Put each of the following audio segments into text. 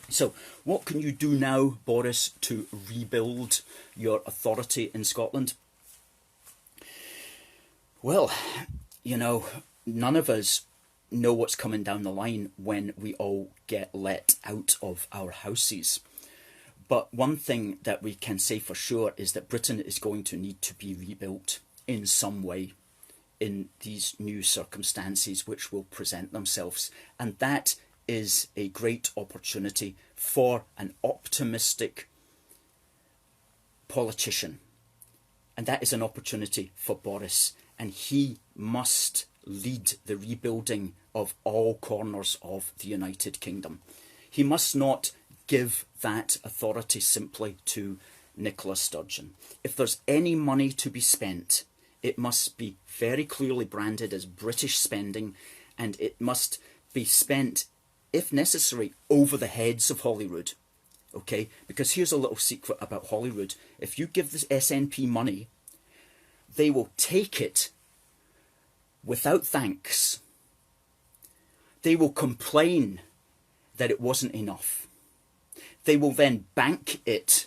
So what can you do now, Boris, to rebuild your authority in Scotland? Well, you know, none of us know what's coming down the line when we all get let out of our houses. But one thing that we can say for sure is that Britain is going to need to be rebuilt in some way in these new circumstances which will present themselves. And that is a great opportunity for an optimistic politician. And that is an opportunity for Boris. And he must lead the rebuilding of all corners of the United Kingdom. He must not give that authority simply to Nicola Sturgeon. If there's any money to be spent, it must be very clearly branded as British spending, and it must be spent, if necessary, over the heads of Holyrood. Okay? Because here's a little secret about Holyrood. If you give this SNP money, they will take it without thanks. They will complain that it wasn't enough. They will then bank it,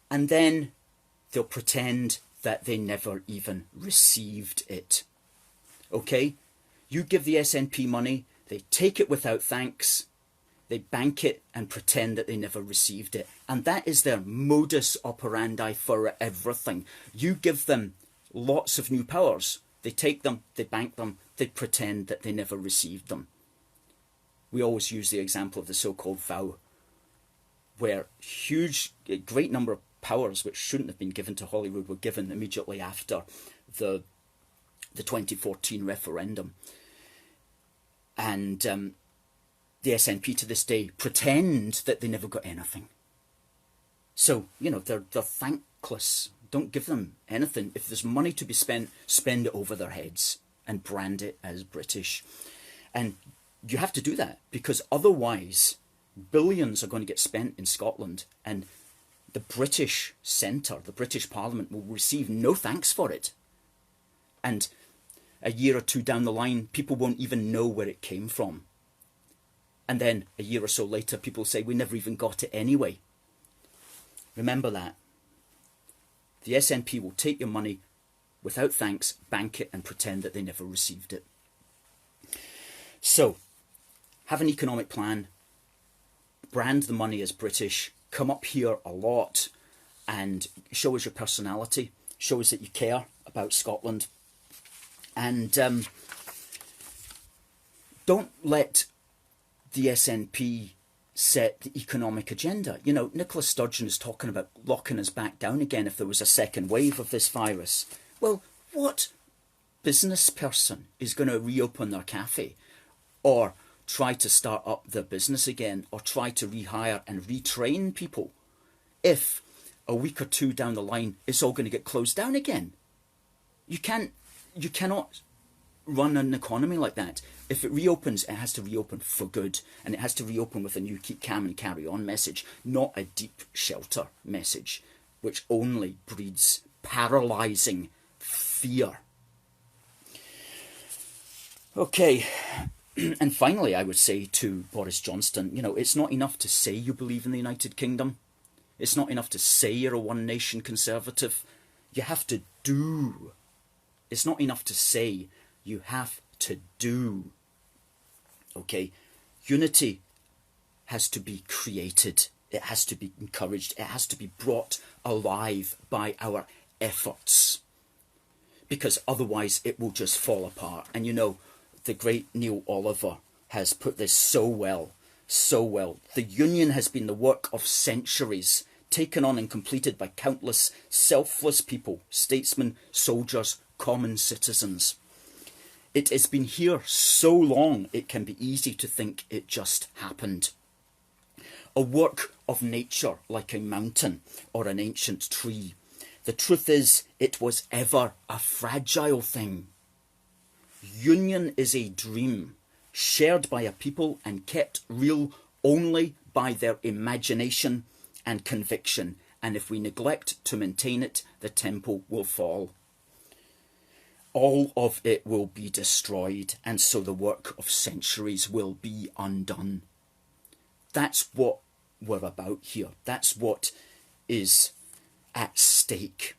and then they'll pretend that they never even received it. Okay? You give the SNP money, they take it without thanks, they bank it and pretend that they never received it. And that is their modus operandi for everything. You give them lots of new powers, they take them, they bank them, they pretend that they never received them. We always use the example of the so-called vow, where a great number of powers which shouldn't have been given to Holyrood were given immediately after the 2014 referendum. And the SNP to this day pretend that they never got anything. So, you know, they're thankless. Don't give them anything. If there's money to be spent, spend it over their heads and brand it as British. And you have to do that, because otherwise billions are going to get spent in Scotland, and the British centre, the British Parliament, will receive no thanks for it. And a year or two down the line, people won't even know where it came from. And then a year or so later, people say, we never even got it anyway. Remember that. The SNP will take your money without thanks, bank it, and pretend that they never received it. So, have an economic plan, brand the money as British, come up here a lot and show us your personality, show us that you care about Scotland, and don't let the SNP set the economic agenda. You know, Nicola Sturgeon is talking about locking us back down again if there was a second wave of this virus. Well, what business person is going to reopen their cafe or try to start up their business again or try to rehire and retrain people if a week or two down the line it's all going to get closed down again? You cannot run an economy like that. If it reopens, it has to reopen for good, and it has to reopen with a new keep calm and carry on message, not a deep shelter message, which only breeds paralysing fear. Okay, and finally I would say to Boris Johnson, you know, it's not enough to say you believe in the United Kingdom. It's not enough to say you're a one-nation conservative. You have to do. It's not enough to say, you have to do. Okay, unity has to be created. It has to be encouraged. It has to be brought alive by our efforts, because otherwise it will just fall apart. And you know, the great Neil Oliver has put this so well, so well. The union has been the work of centuries, taken on and completed by countless selfless people, statesmen, soldiers, common citizens. It has been here so long it can be easy to think it just happened. A work of nature like a mountain or an ancient tree. The truth is, it was ever a fragile thing. Union is a dream, shared by a people and kept real only by their imagination and conviction. And if we neglect to maintain it, the temple will fall. All of it will be destroyed, and so the work of centuries will be undone. That's what we're about here. That's what is at stake.